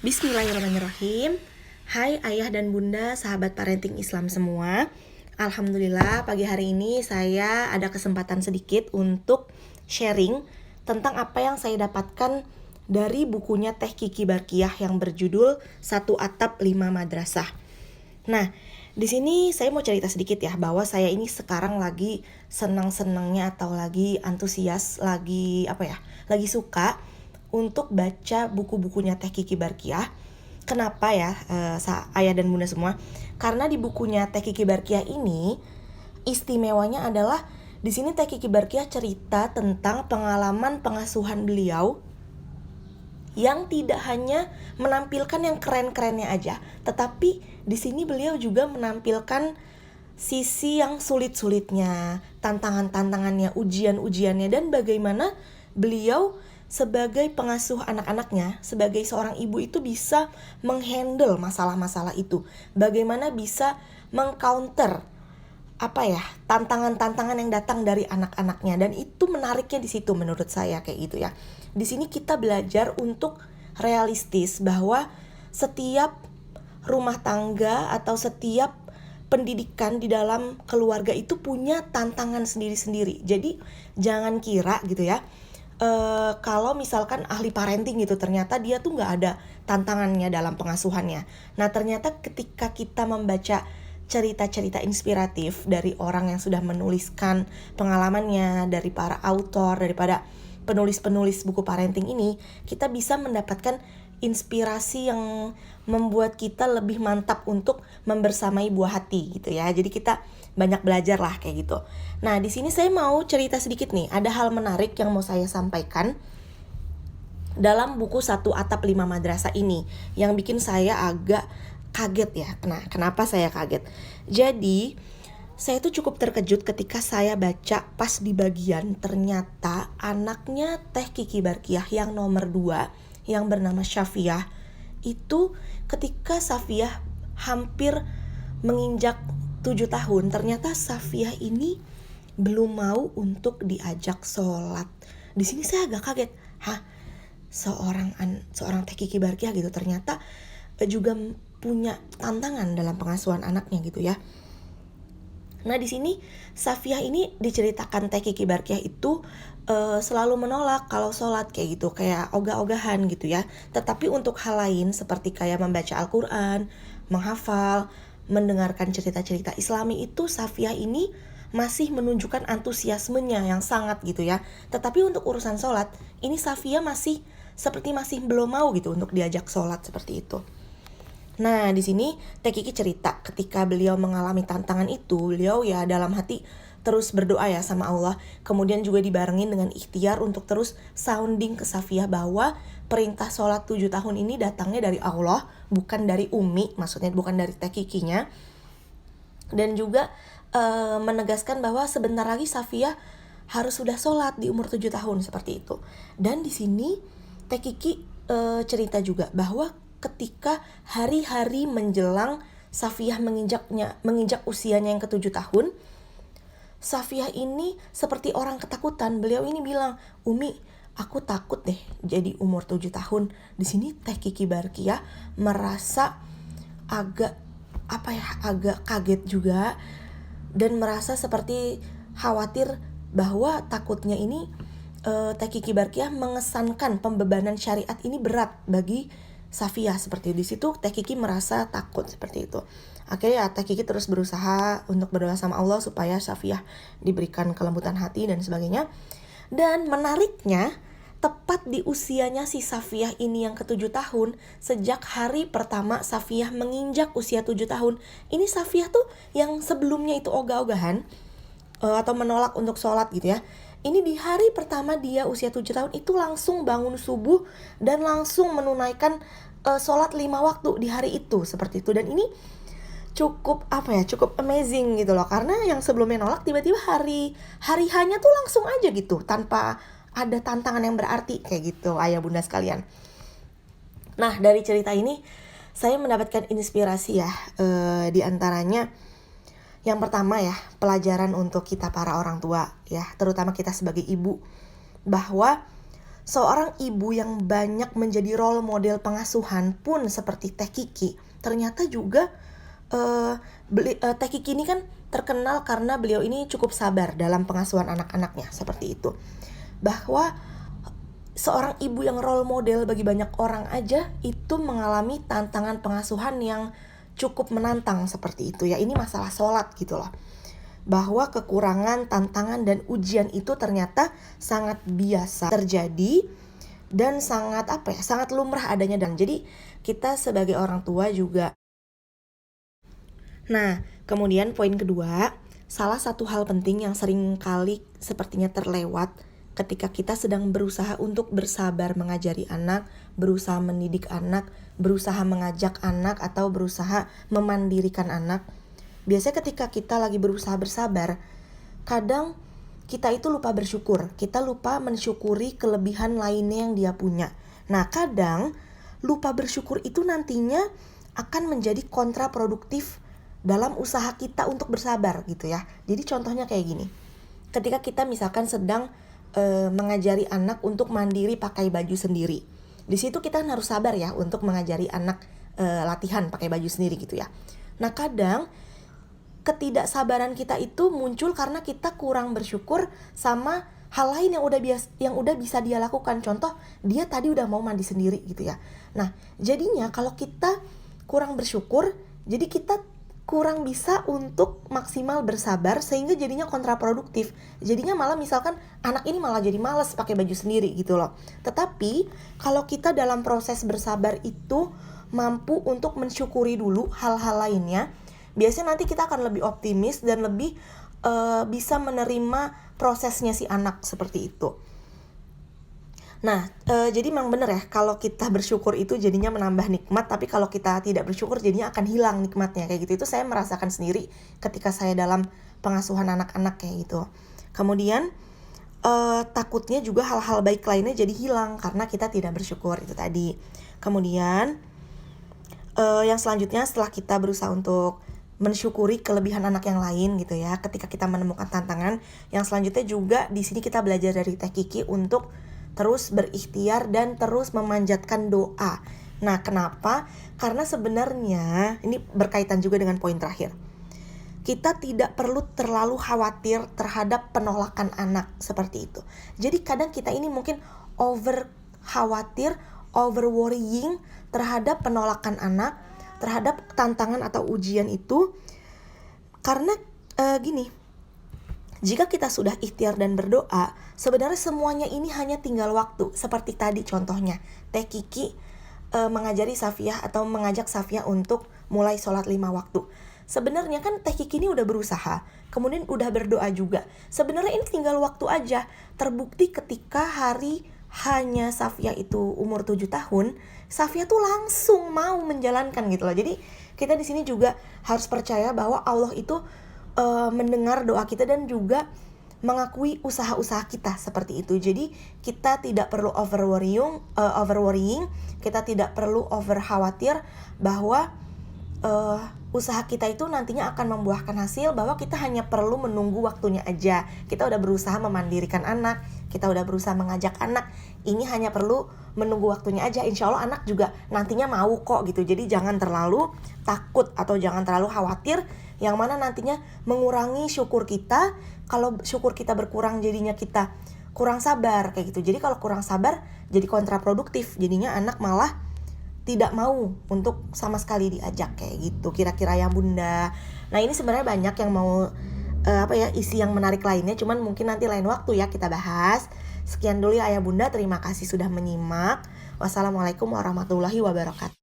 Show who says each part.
Speaker 1: Bismillahirrahmanirrahim. Hai ayah dan bunda, sahabat parenting Islam semua. Alhamdulillah pagi hari ini saya ada kesempatan sedikit untuk sharing tentang apa yang saya dapatkan dari bukunya Teh Kiki Barkiah yang berjudul Satu Atap 5 Madrasah. Nah, di sini saya mau cerita sedikit ya, bahwa saya ini sekarang lagi senang-senangnya atau lagi antusias, lagi suka untuk baca buku-bukunya Teh Kiki Barkiah. Kenapa ya, ayah dan bunda semua? Karena di bukunya Teh Kiki Barkiah ini istimewanya adalah di sini Teh Kiki Barkiah cerita tentang pengalaman pengasuhan beliau yang tidak hanya menampilkan yang keren-kerennya aja, tetapi di sini beliau juga menampilkan sisi yang sulit-sulitnya, tantangan-tantangannya, ujian-ujiannya, dan bagaimana beliau sebagai pengasuh anak-anaknya, sebagai seorang ibu itu bisa menghandle masalah-masalah itu. Bagaimana bisa mengcounter tantangan-tantangan yang datang dari anak-anaknya, dan itu menariknya di situ menurut saya kayak gitu ya. Di sini kita belajar untuk realistis bahwa setiap rumah tangga atau setiap pendidikan di dalam keluarga itu punya tantangan sendiri-sendiri. Jadi jangan kira gitu ya, kalau misalkan ahli parenting gitu ternyata dia tuh nggak ada tantangannya dalam pengasuhannya. Nah ternyata ketika kita membaca cerita-cerita inspiratif dari orang yang sudah menuliskan pengalamannya, dari para autor, daripada penulis-penulis buku parenting ini, kita bisa mendapatkan inspirasi yang membuat kita lebih mantap untuk membersamai buah hati gitu ya. Jadi kita banyak belajar lah kayak gitu. Nah, di sini saya mau cerita sedikit nih. Ada hal menarik yang mau saya sampaikan dalam buku Satu Atap 5 Madrasah ini yang bikin saya agak kaget ya. Nah, kenapa saya kaget? Jadi, saya tuh cukup terkejut ketika saya baca pas di bagian ternyata anaknya Teh Kiki Barkiah yang nomor 2 yang bernama Syafiah itu ketika Syafiah hampir menginjak 7 tahun, ternyata Syafiah ini belum mau untuk diajak sholat. Di sini saya agak kaget. Seorang Teh Kiki Barkiah gitu ternyata juga punya tantangan dalam pengasuhan anaknya gitu ya. Nah di sini Syafiah ini diceritakan Teh Kiki Barkiah itu selalu menolak kalau sholat kayak gitu, kayak ogah-ogahan gitu ya. Tetapi untuk hal lain seperti kayak membaca Al-Quran, menghafal, mendengarkan cerita-cerita Islami itu Syafiah ini masih menunjukkan antusiasmenya yang sangat gitu ya. Tetapi untuk urusan sholat ini Syafiah masih belum mau gitu untuk diajak sholat seperti itu. Nah, di sini Teh Kiki cerita ketika beliau mengalami tantangan itu, beliau ya dalam hati terus berdoa ya sama Allah. Kemudian juga dibarengin dengan ikhtiar untuk terus sounding ke Syafiah bahwa perintah sholat 7 tahun ini datangnya dari Allah, bukan dari Umi, maksudnya bukan dari Teh Kikinya. Dan juga menegaskan bahwa sebentar lagi Syafiah harus sudah sholat di umur 7 tahun seperti itu. Dan di sini Teh Kiki cerita juga bahwa ketika hari-hari menjelang Syafiah menginjak usianya yang ke-7 tahun, Syafiah ini seperti orang ketakutan. Beliau ini bilang, "Umi, aku takut deh jadi umur 7 tahun." Di sini Teh Kiki Barkiah merasa agak kaget juga dan merasa seperti khawatir bahwa takutnya ini Teh Kiki Barkiah mengesankan pembebanan syariat ini berat bagi Syafiah seperti itu. Di situ Teh Kiki merasa takut seperti itu. Akhirnya Teh Kiki terus berusaha untuk berdoa sama Allah supaya Syafiah diberikan kelembutan hati dan sebagainya. Dan menariknya, tepat di usianya si Syafiah ini yang ke-7 tahun, sejak hari pertama Syafiah menginjak usia 7 tahun, ini Syafiah tuh yang sebelumnya itu ogah-ogahan atau menolak untuk sholat gitu ya. Ini di hari pertama dia usia 7 tahun itu langsung bangun subuh dan langsung menunaikan sholat 5 waktu di hari itu seperti itu. Dan ini cukup amazing gitu loh, karena yang sebelumnya nolak tiba-tiba hari hanya tuh langsung aja gitu tanpa ada tantangan yang berarti kayak gitu ayah bunda sekalian. Nah dari cerita ini saya mendapatkan inspirasi ya, di antaranya yang pertama ya, pelajaran untuk kita para orang tua ya, terutama kita sebagai ibu, bahwa seorang ibu yang banyak menjadi role model pengasuhan pun seperti Teh Kiki, ternyata juga Teh Kiki ini kan terkenal karena beliau ini cukup sabar dalam pengasuhan anak-anaknya, seperti itu. Bahwa seorang ibu yang role model bagi banyak orang aja itu mengalami tantangan pengasuhan yang cukup menantang seperti itu ya. Ini masalah sholat gitu loh. Bahwa kekurangan, tantangan, dan ujian itu ternyata sangat biasa terjadi dan sangat sangat lumrah adanya. Dan jadi kita sebagai orang tua juga. Nah, kemudian poin kedua, salah satu hal penting yang sering kali sepertinya terlewat ketika kita sedang berusaha untuk bersabar mengajari anak, berusaha mendidik anak, berusaha mengajak anak, atau berusaha memandirikan anak. Biasanya ketika kita lagi berusaha bersabar, kadang kita itu lupa bersyukur. Kita lupa mensyukuri kelebihan lainnya yang dia punya. Nah, kadang lupa bersyukur itu nantinya akan menjadi kontraproduktif dalam usaha kita untuk bersabar gitu ya. Jadi contohnya kayak gini. Ketika kita misalkan sedang mengajari anak untuk mandiri pakai baju sendiri. Di situ kita harus sabar ya untuk mengajari anak latihan pakai baju sendiri gitu ya. Nah, kadang ketidaksabaran kita itu muncul karena kita kurang bersyukur sama hal lain yang udah bisa dia lakukan. Contoh, dia tadi udah mau mandi sendiri gitu ya. Nah, jadinya kalau kita kurang bersyukur, jadi kita kurang bisa untuk maksimal bersabar sehingga jadinya kontraproduktif. Jadinya malah misalkan anak ini malah jadi malas pakai baju sendiri gitu loh. Tetapi kalau kita dalam proses bersabar itu mampu untuk mensyukuri dulu hal-hal lainnya, biasanya nanti kita akan lebih optimis dan lebih bisa menerima prosesnya si anak seperti itu. Nah, jadi memang benar ya, kalau kita bersyukur itu jadinya menambah nikmat, tapi kalau kita tidak bersyukur jadinya akan hilang nikmatnya kayak gitu. Itu saya merasakan sendiri ketika saya dalam pengasuhan anak-anak kayak gitu. Kemudian takutnya juga hal-hal baik lainnya jadi hilang karena kita tidak bersyukur itu tadi. Kemudian yang selanjutnya setelah kita berusaha untuk mensyukuri kelebihan anak yang lain gitu ya, ketika kita menemukan tantangan, yang selanjutnya juga di sini kita belajar dari Teh Kiki untuk terus berikhtiar dan terus memanjatkan doa. Nah, kenapa? Karena sebenarnya ini berkaitan juga dengan poin terakhir. Kita tidak perlu terlalu khawatir terhadap penolakan anak seperti itu. Jadi kadang kita ini mungkin over khawatir, over worrying terhadap penolakan anak, terhadap tantangan atau ujian itu. Karena gini, jika kita sudah ikhtiar dan berdoa, sebenarnya semuanya ini hanya tinggal waktu. Seperti tadi contohnya, Teh Kiki mengajari Safiah atau mengajak Safiah untuk mulai sholat 5 waktu. Sebenarnya kan Teh Kiki ini udah berusaha, kemudian udah berdoa juga. Sebenarnya ini tinggal waktu aja. Terbukti ketika hari hanya Safiah itu umur 7 tahun, Safiah tuh langsung mau menjalankan gitu loh. Jadi kita di sini juga harus percaya bahwa Allah itu mendengar doa kita dan juga mengakui usaha-usaha kita seperti itu. Jadi kita tidak perlu over worrying, kita tidak perlu over khawatir bahwa usaha kita itu nantinya akan membuahkan hasil, bahwa kita hanya perlu menunggu waktunya aja. Kita udah berusaha memandirikan anak, kita udah berusaha mengajak anak, ini hanya perlu menunggu waktunya aja. Insya Allah anak juga nantinya mau kok gitu. Jadi jangan terlalu takut atau jangan terlalu khawatir, yang mana nantinya mengurangi syukur kita. Kalau syukur kita berkurang jadinya kita kurang sabar kayak gitu. Jadi kalau kurang sabar jadi kontraproduktif, jadinya anak malah tidak mau untuk sama sekali diajak kayak gitu. Kira-kira ya Bunda. Nah, ini sebenarnya banyak yang mau isi yang menarik lainnya, cuman mungkin nanti lain waktu ya kita bahas. Sekian dulu ya Ayah Bunda, terima kasih sudah menyimak. Wassalamualaikum warahmatullahi wabarakatuh.